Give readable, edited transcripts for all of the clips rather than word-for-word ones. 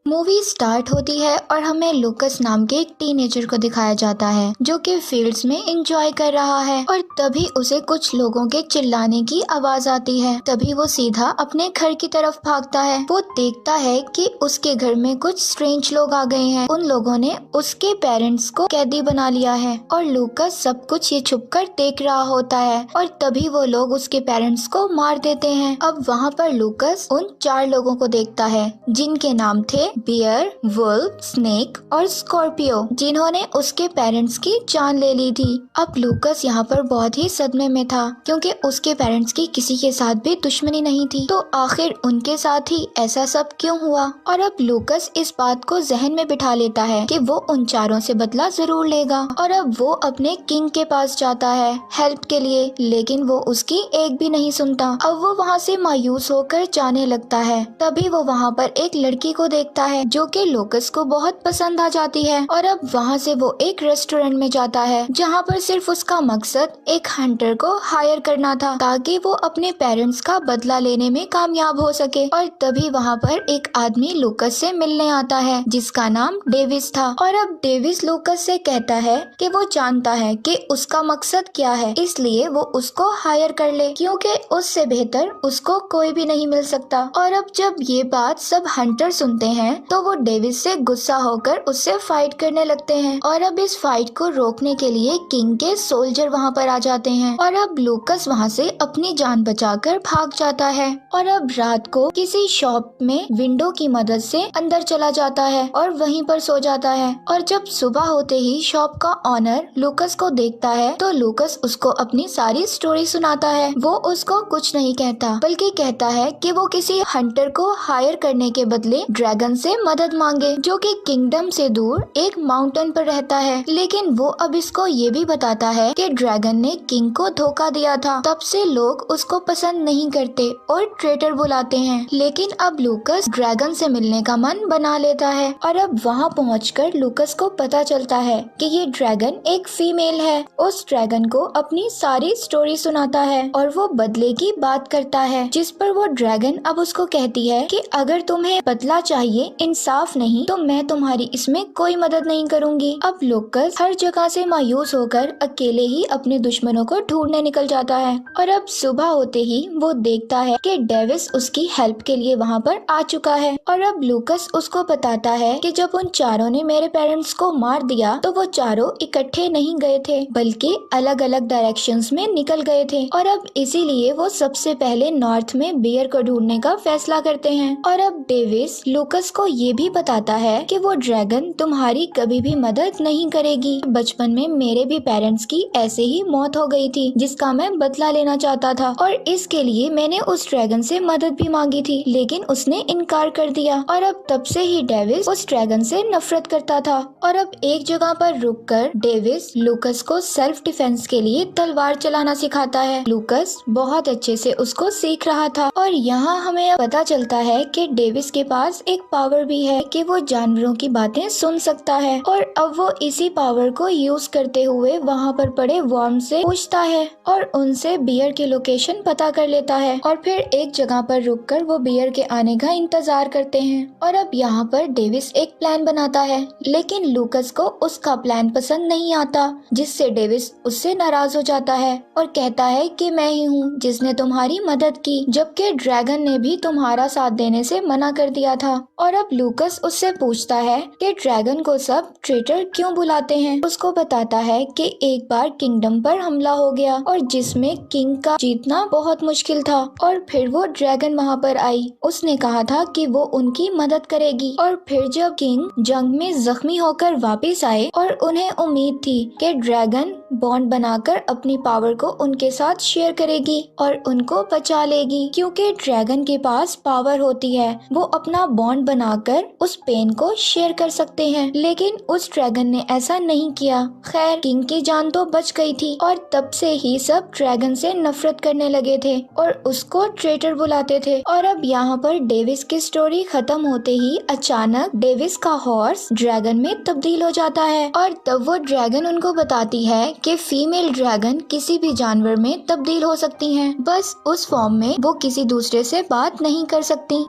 Movie start होती है और हमें लूकस नाम के एक टीनेजर को दिखाया जाता है जो कि फील्ड्स में एंजॉय कर रहा है और तभी उसे कुछ लोगों के चिल्लाने की आवाज आती है। तभी वो सीधा अपने घर की तरफ भागता है। वो देखता है कि उसके घर में कुछ स्ट्रेंज लोग आ गए हैं। उन लोगों ने उसके पेरेंट्स को कैदी बना लिया है और लूकस सब कुछ ये छुपकर देख रहा होता है और तभी वो लोग उसके पेरेंट्स को मार देते हैं। अब वहाँ पर लूकस उन 4 लोगों को देखता है जिनके नाम थे बियर, वुल्फ, स्नेक और स्कॉर्पियो, जिन्होंने उसके पेरेंट्स की जान ले ली थी। अब लूकस यहाँ पर बहुत ही सदमे में था क्योंकि उसके पेरेंट्स की किसी के साथ भी दुश्मनी नहीं थी, तो आखिर उनके साथ ही ऐसा सब क्यों हुआ। और अब लूकस इस बात को जहन में बिठा लेता है कि वो उन चारों से बदला जरूर लेगा और अब वो अपने किंग के पास जाता है हेल्प के लिए, लेकिन वो उसकी एक भी नहीं सुनता। अब वो वहाँ से मायूस होकर जाने लगता है। तभी वो वहाँ पर एक लड़की को देखता है जो कि लूकस को बहुत पसंद आ जाती है और अब वहाँ से वो एक रेस्टोरेंट में जाता है जहाँ पर सिर्फ उसका मकसद एक हंटर को हायर करना था ताकि वो अपने पेरेंट्स का बदला लेने में कामयाब हो सके। और तभी वहाँ पर एक आदमी लूकस से मिलने आता है जिसका नाम डेविस था और अब डेविस लूकस से कहता है कि वो जानता है कि उसका मकसद क्या है, इसलिए वो उसको हायर कर ले क्योंकि उससे बेहतर उसको कोई भी नहीं मिल सकता। और अब जब ये बात सब हंटर सुनते हैं तो वो डेविस से गुस्सा होकर उससे फाइट करने लगते हैं और अब इस फाइट को रोकने के लिए किंग के सोल्जर वहाँ पर आ जाते हैं और अब लूकस वहाँ से अपनी जान बचाकर भाग जाता है और अब रात को किसी शॉप में विंडो की मदद से अंदर चला जाता है और वहीं पर सो जाता है। और जब सुबह होते ही शॉप का ऑनर लूकस को देखता है तो लूकस उसको अपनी सारी स्टोरी सुनाता है। वो उसको कुछ नहीं कहता बल्कि कहता है कि वो किसी हंटर को हायर करने के बदले ड्रैगन से मदद मांगे जो कि किंगडम से दूर एक माउंटेन पर रहता है। लेकिन वो अब इसको ये भी बताता है कि ड्रैगन ने किंग को धोखा दिया था, तब से लोग उसको पसंद नहीं करते और ट्रेटर बुलाते हैं। लेकिन अब लूकस ड्रैगन से मिलने का मन बना लेता है और अब वहाँ पहुंचकर लूकस को पता चलता है कि ये ड्रैगन एक फीमेल है। उस ड्रैगन को अपनी सारी स्टोरी सुनाता है और वो बदले की बात करता है, जिस पर वो ड्रैगन अब उसको कहती है कि अगर तुम्हें बदला चाहिए, इंसाफ नहीं, तो मैं तुम्हारी इसमें कोई मदद नहीं करूंगी। अब लूकस हर जगह से मायूस होकर अकेले ही अपने दुश्मनों को ढूंढने निकल जाता है और अब सुबह होते ही वो देखता है कि डेविस उसकी हेल्प के लिए वहाँ पर आ चुका है। और अब लूकस उसको बताता है कि जब उन चारों ने मेरे पेरेंट्स को मार दिया तो वो चारों इकट्ठे नहीं गए थे बल्कि अलग अलग डायरेक्शंस में निकल गए थे और अब इसीलिए वो सबसे पहले नॉर्थ में बियर को ढूंढने का फैसला करते हैं। और अब डेविस लूकस को ये भी बताता है कि वो ड्रैगन तुम्हारी कभी भी मदद नहीं करेगी। बचपन में मेरे भी पेरेंट्स की ऐसे ही मौत हो गई थी जिसका मैं बदला लेना चाहता था और इसके लिए मैंने उस ड्रैगन से मदद भी मांगी थी, लेकिन उसने इनकार कर दिया। और अब तब से ही डेविस उस ड्रैगन से नफरत करता था। और अब एक जगह पर रुककर डेविस लूकस को सेल्फ डिफेंस के लिए तलवार चलाना सिखाता है। लूकस बहुत अच्छे से उसको सीख रहा था और यहाँ हमें पता चलता है कि डेविस के पास एक पावर भी है कि वो जानवरों की बातें सुन सकता है और अब वो इसी पावर को यूज करते हुए वहाँ पर पड़े वर्म से पूछता है और उनसे बियर की लोकेशन पता कर लेता है और फिर एक जगह पर रुककर वो बियर के आने का इंतजार करते हैं। और अब यहाँ पर डेविस एक प्लान बनाता है, लेकिन लूकस को उसका प्लान पसंद नहीं आता, जिससे डेविस उससे नाराज हो जाता है और कहता है कि मैं ही हूँ जिसने तुम्हारी मदद की, जबकि ड्रैगन ने भी तुम्हारा साथ देने से मना कर दिया था। और अब लूकस उससे पूछता है कि ड्रैगन को सब ट्रेटर क्यों बुलाते हैं। उसको बताता है कि एक बार किंगडम पर हमला हो गया और जिसमें किंग का जीतना बहुत मुश्किल था और फिर वो ड्रैगन वहाँ पर आई। उसने कहा था कि वो उनकी मदद करेगी और फिर जब किंग जंग में जख्मी होकर वापस आए और उन्हें उम्मीद थी कि ड्रैगन बॉन्ड बनाकर अपनी पावर को उनके साथ शेयर करेगी और उनको बचा लेगी, क्योंकि ड्रैगन के पास पावर होती है, वो अपना बॉन्ड बनाकर उस पेन को शेयर कर सकते हैं, लेकिन उस ड्रैगन ने ऐसा नहीं किया। खैर किंग की जान तो बच गई थी और तब से ही सब ड्रैगन से नफरत करने लगे थे और उसको ट्रेटर बुलाते थे। और अब यहाँ पर डेविस की स्टोरी खत्म होते ही अचानक डेविस का हॉर्स ड्रैगन में तब्दील हो जाता है और तब वो ड्रैगन उनको बताती है कि फीमेल ड्रैगन किसी भी जानवर में तब्दील हो सकती हैं, बस उस फॉर्म में वो किसी दूसरे से बात नहीं कर सकती।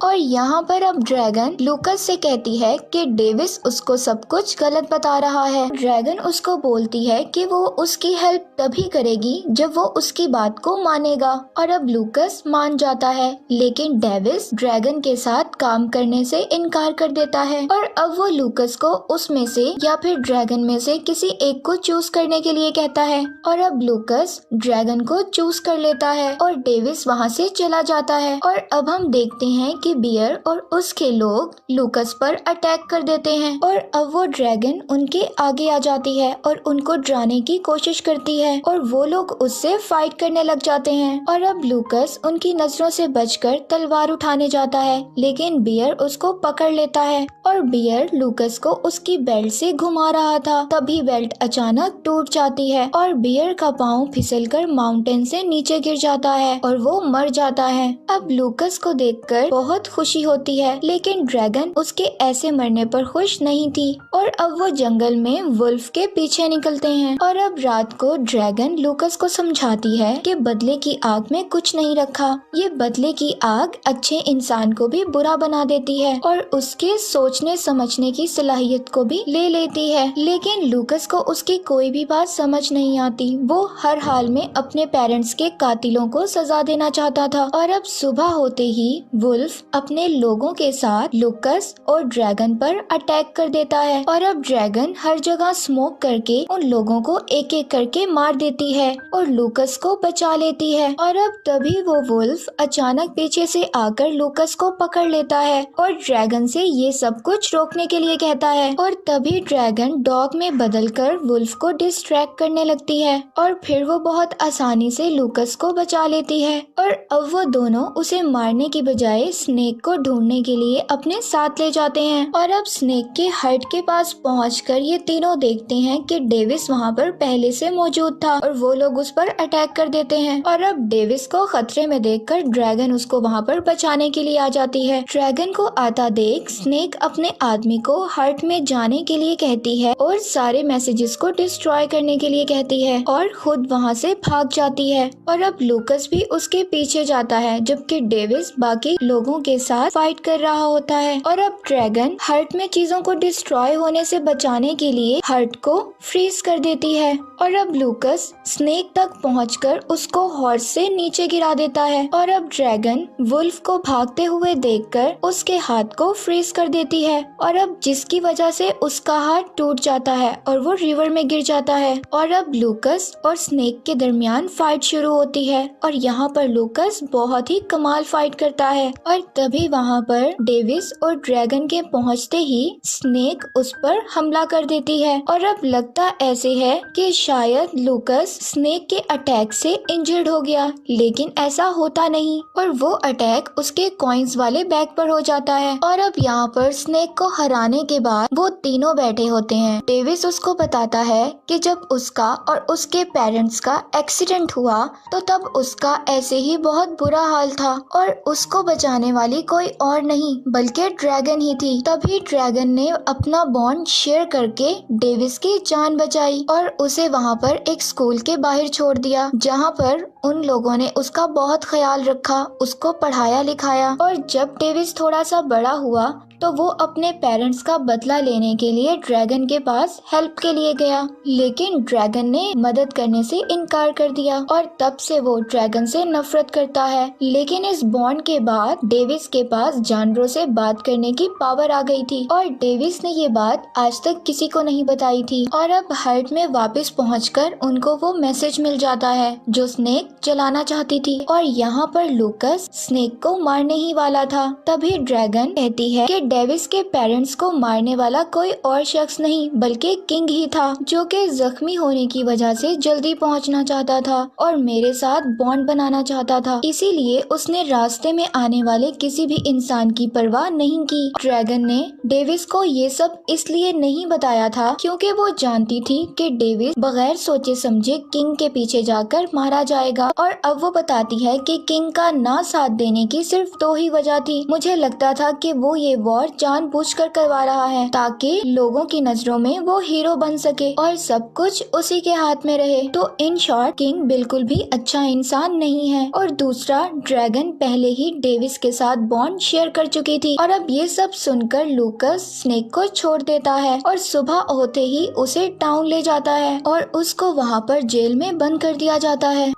और यहाँ पर अब ड्रैगन लूकस से कहती है कि डेविस उसको सब कुछ गलत बता रहा है। ड्रैगन उसको बोलती है कि वो उसकी हेल्प तभी करेगी जब वो उसकी बात को मानेगा, और अब लूकस मान जाता है। लेकिन डेविस ड्रैगन के साथ काम करने से इनकार कर देता है और अब वो लूकस को उसमें से या फिर ड्रैगन में से किसी एक को चूज करने के लिए कहता है, और अब लूकस ड्रैगन को चूज कर लेता है और डेविस वहाँ से चला जाता है। और अब हम देखते हैं कि बियर और उसके लोग लूकस पर अटैक कर देते हैं और अब वो ड्रैगन उनके आगे आ जाती है और उनको डराने की कोशिश करती है और वो लोग उससे फाइट करने लग जाते हैं। और अब लूकस उनकी नजरों से बचकर तलवार उठाने जाता है, लेकिन बियर उसको पकड़ लेता है और बियर लूकस को उसकी बेल्ट से घुमा रहा था। तभी बेल्ट अचानक टूट जाती है और बियर का पाँव फिसलकर माउंटेन से नीचे गिर जाता है और वो मर जाता है। अब लूकस को देखकर बहुत खुशी होती है, लेकिन ड्रैगन उसके ऐसे मरने पर खुश नहीं थी और अब वो जंगल में वुल्फ के पीछे निकलते हैं। और अब रात को ड्रैगन लूकस को समझाती है कि बदले की आग में कुछ नहीं रखा, ये बदले की आग अच्छे इंसान को भी बुरा बना देती है और उसके सोचने समझने की सलाहियत को भी ले लेती है। लेकिन लूकस को उसकी कोई भी बात समझ नहीं आती। वो हर हाल में अपने पेरेंट्स के कातिलों को सजा देना चाहता था। और अब सुबह होते ही वुल्फ अपने लोगों के साथ लूकस और ड्रैगन पर अटैक कर देता है और अब ड्रैगन हर जगह स्मोक करके उन लोगों को एक एक करके मार देती है और लूकस को बचा लेती है। और अब तभी वो वुल्फ अचानक पीछे से आकर लूकस को पकड़ लेता है और ड्रैगन से ये सब कुछ रोकने के लिए कहता है और तभी ड्रैगन डॉग में बदलकर वुल्फ को डिस्ट्रैक्ट करने लगती है और फिर वो बहुत आसानी से लूकस को बचा लेती है। और अब वो दोनों उसे मारने की बजाय स्नेक को ढूंढने के लिए अपने साथ ले जाते हैं। और अब स्नेक के हट के पास पहुंचकर ये तीनों देखते हैं कि डेविस वहाँ पर पहले से मौजूद था और वो लोग उस पर अटैक कर देते हैं। और अब डेविस को खतरे में देखकर ड्रैगन उसको वहाँ पर बचाने के लिए आ जाती है। ड्रैगन को आता देख स्नेक अपने आदमी को हट में जाने के लिए कहती है और सारे मैसेजेस को डिस्ट्रॉय करने के लिए कहती है और खुद वहाँ से भाग जाती है। और अब लूकस भी उसके पीछे जाता है, जबकि डेविस बाकी लोगों के साथ फाइट कर रहा होता है। और अब ड्रैगन हर्ट में चीजों को डिस्ट्रॉय होने से बचाने के लिए हर्ट को फ्रीज कर देती है और अब लूकस स्नेक तक पहुंचकर उसको हॉर्स से नीचे गिरा देता है। और अब ड्रैगन वुल्फ को भागते हुए देखकर उसके हाथ को फ्रीज कर देती है और अब जिसकी वजह से उसका हाथ टूट जाता है और वो रिवर में गिर जाता है। और अब लूकस और स्नेक के दरमियान फाइट शुरू होती है और यहाँ पर लूकस बहुत ही कमाल फाइट करता है और तभी वहाँ पर डेविस और ड्रैगन के पहुँचते ही स्नेक उस पर हमला कर देती है। और अब लगता ऐसे है कि शायद लूकस स्नेक के अटैक से इंजर्ड हो गया, लेकिन ऐसा होता नहीं और वो अटैक उसके कॉइन्स वाले बैग पर हो जाता है। और अब यहाँ पर स्नेक को हराने के बाद वो तीनों बैठे होते हैं। डेविस उसको बताता है कि जब उसका और उसके पेरेंट्स का एक्सीडेंट हुआ तो तब उसका ऐसे ही बहुत बुरा हाल था और उसको बचाने वाली कोई और नहीं बल्कि ड्रैगन ही थी। तभी ड्रैगन ने अपना बॉन्ड शेयर करके डेविस की जान बचाई और उसे वहाँ पर एक स्कूल के बाहर छोड़ दिया, जहाँ पर उन लोगों ने उसका बहुत ख्याल रखा, उसको पढ़ाया लिखाया। और जब डेविस थोड़ा सा बड़ा हुआ तो वो अपने पेरेंट्स का बदला लेने के लिए ड्रैगन के पास हेल्प के लिए गया, लेकिन ड्रैगन ने मदद करने से इनकार कर दिया और तब से वो ड्रैगन से नफरत करता है। लेकिन इस बॉन्ड के बाद डेविस के पास जानवरों से बात करने की पावर आ गई थी और डेविस ने ये बात आज तक किसी को नहीं बताई थी। और अब हर्ट में वापस पहुंचकर उनको वो मैसेज मिल जाता है जो स्नेक जलाना चाहती थी और यहाँ पर लूकस स्नेक को मारने ही वाला था। तभी ड्रैगन कहती है कि डेविस के पेरेंट्स को मारने वाला कोई और शख्स नहीं बल्कि किंग ही था, जो कि जख्मी होने की वजह से जल्दी पहुंचना चाहता था और मेरे साथ बॉन्ड बनाना चाहता था, इसीलिए उसने रास्ते में आने वाले किसी भी इंसान की परवाह नहीं की। ड्रैगन ने डेविस को ये सब इसलिए नहीं बताया था क्योंकि वो जानती थी कि डेविस बगैर सोचे समझे किंग के पीछे जाकर मारा जाएगा। और अब वो बताती है कि किंग का ना साथ देने की सिर्फ 2 ही वजह थी। मुझे लगता था कि वो ये वॉर और जानबूझकर करवा रहा है ताकि लोगों की नजरों में वो हीरो बन सके और सब कुछ उसी के हाथ में रहे। तो इन शॉर्ट किंग बिल्कुल भी अच्छा इंसान नहीं है। और दूसरा, ड्रैगन पहले ही डेविस के साथ बॉन्ड शेयर कर चुकी थी और अब ये सब सुनकर लूकस स्नेक को छोड़ देता है और सुबह होते ही उसे टाउन ले जाता है और उसको वहाँ पर जेल में बंद कर दिया जाता है।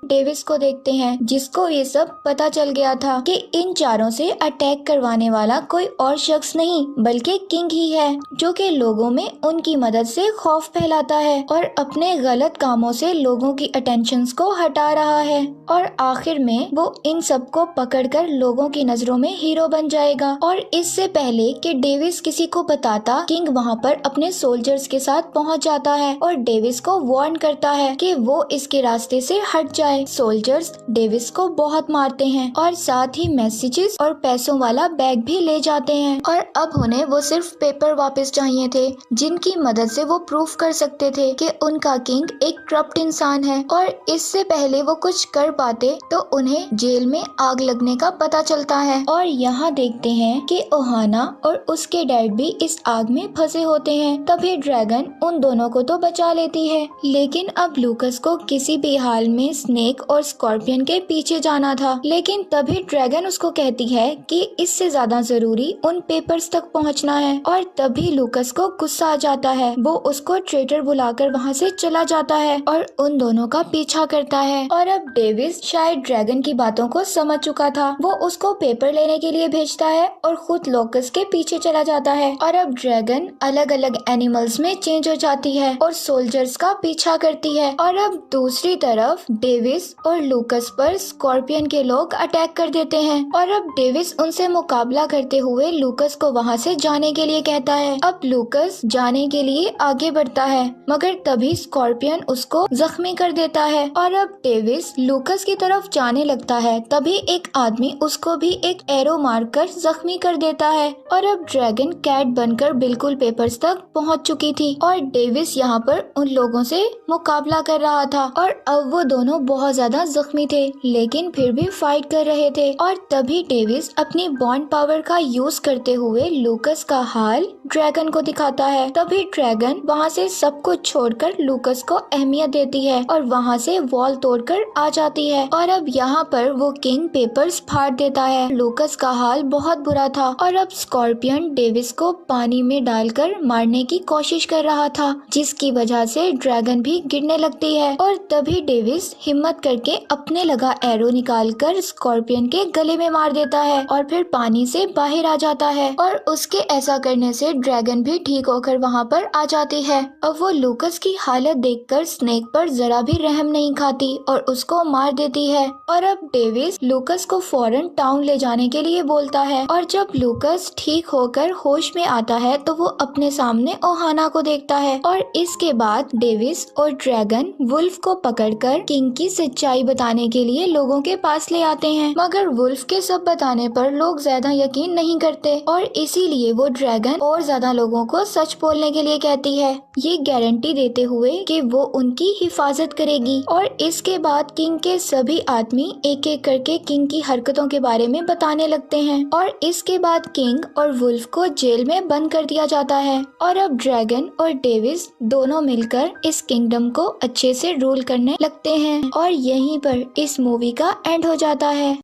डेविस को देखते हैं जिसको ये सब पता चल गया था कि इन चारों से अटैक करवाने वाला कोई और शख्स नहीं बल्कि किंग ही है, जो कि लोगों में उनकी मदद से खौफ फैलाता है और अपने गलत कामों से लोगों की अटेंशंस को हटा रहा है। और आखिर में वो इन सबको पकड़कर लोगों की नजरों में हीरो बन जाएगा। और इससे पहले कि डेविस किसी को बताता, किंग वहाँ पर अपने सोल्जर्स के साथ पहुँच जाता है और डेविस को वार्न करता है कि वो इसके रास्ते से हट जाए। सोल्जर्स डेविस को बहुत मारते हैं और साथ ही मैसेजेस और पैसों वाला बैग भी ले जाते हैं। और अब उन्हें वो सिर्फ पेपर वापस चाहिए थे जिनकी मदद से वो प्रूफ कर सकते थे कि उनका किंग एक करप्ट इंसान है। और इससे पहले वो कुछ कर पाते तो उन्हें जेल में आग लगने का पता चलता है। और यहाँ देखते हैं कि ओहाना और उसके डैड भी इस आग में फंसे होते हैं। तभी ड्रैगन उन दोनों को तो बचा लेती है, लेकिन अब लूकस को किसी भी हाल में स्नेक और स्कॉर्पियन के पीछे जाना था। लेकिन तभी ड्रैगन उसको कहती है कि इससे ज्यादा जरूरी उन पेपर्स तक पहुंचना है। और तभी लूकस को गुस्सा आ जाता है, वो उसको ट्रेटर बुलाकर वहां से चला जाता है और उन दोनों का पीछा करता है। और अब डेविस शायद ड्रैगन की बातों को समझ चुका था, वो उसको पेपर लेने के लिए भेजता है और खुद लूकस के पीछे चला जाता है। और अब ड्रैगन अलग अलग एनिमल्स में चेंज हो जाती है और सोल्जर्स का पीछा करती है। और अब दूसरी तरफ डेविस और लूकस पर स्कॉर्पियन के लोग अटैक कर देते हैं। और अब डेविस उनसे मुकाबला करते हुए लूकस को वहां से जाने के लिए कहता है। अब लूकस जाने के लिए आगे बढ़ता है, मगर तभी स्कॉर्पियन उसको जख्मी कर देता है। और अब डेविस लूकस की तरफ जाने लगता है, तभी एक आदमी उसको भी एक एरो मारकर जख्मी कर देता है। और अब ड्रैगन कैट बनकर बिल्कुल पेपर्स तक पहुंच चुकी थी और डेविस यहाँ पर उन लोगों से मुकाबला कर रहा था। और अब वो दोनों बहुत ज्यादा जख्मी थे, लेकिन फिर भी फाइट कर रहे थे। और तभी डेविस अपनी बॉन्ड पावर का यूज करते हुए लूकस का हाल ड्रैगन को दिखाता है। तभी ड्रैगन वहाँ से सब कुछ छोड़कर लूकस को अहमियत देती है और वहाँ से वॉल तोड़कर आ जाती है। और अब यहाँ पर वो किंग पेपर्स फाड़ देता है। लूकस का हाल बहुत बुरा था और अब स्कॉर्पियन डेविस को पानी में डालकर मारने की कोशिश कर रहा था, जिसकी वजह से ड्रैगन भी गिरने लगती है। और तभी डेविस हिम्मत करके अपने लगा एरो निकालकर स्कॉर्पियन के गले में मार देता है और फिर पानी से बाहर आ जाता है। और उसके ऐसा करने से ड्रैगन भी ठीक होकर वहाँ पर आ जाती है। अब वो लूकस की हालत देखकर स्नेक पर जरा भी रहम नहीं खाती और उसको मार देती है। और अब डेविस लूकस को फौरन टाउन ले जाने के लिए बोलता है। और जब लूकस ठीक होकर होश में आता है तो वो अपने सामने ओहाना को देखता है। और इसके बाद डेविस और ड्रैगन वुल्फ को पकड़कर किंग की सच्चाई बताने के लिए लोगों के पास ले आते हैं, मगर वुल्फ के सब बताने पर लोग ज्यादा यकीन नहीं करते और इसीलिए वो ड्रैगन और ज्यादा लोगों को सच बोलने के लिए कहती है, ये गारंटी देते हुए कि वो उनकी हिफाजत करेगी। और इसके बाद किंग के सभी आदमी एक एक करके किंग की हरकतों के बारे में बताने लगते हैं और इसके बाद किंग और वुल्फ को जेल में बंद कर दिया जाता है। और अब ड्रैगन और डेविस दोनों मिलकर इस किंगडम को अच्छे से रूल करने लगते हैं और यहीं पर इस मूवी का एंड हो जाता है।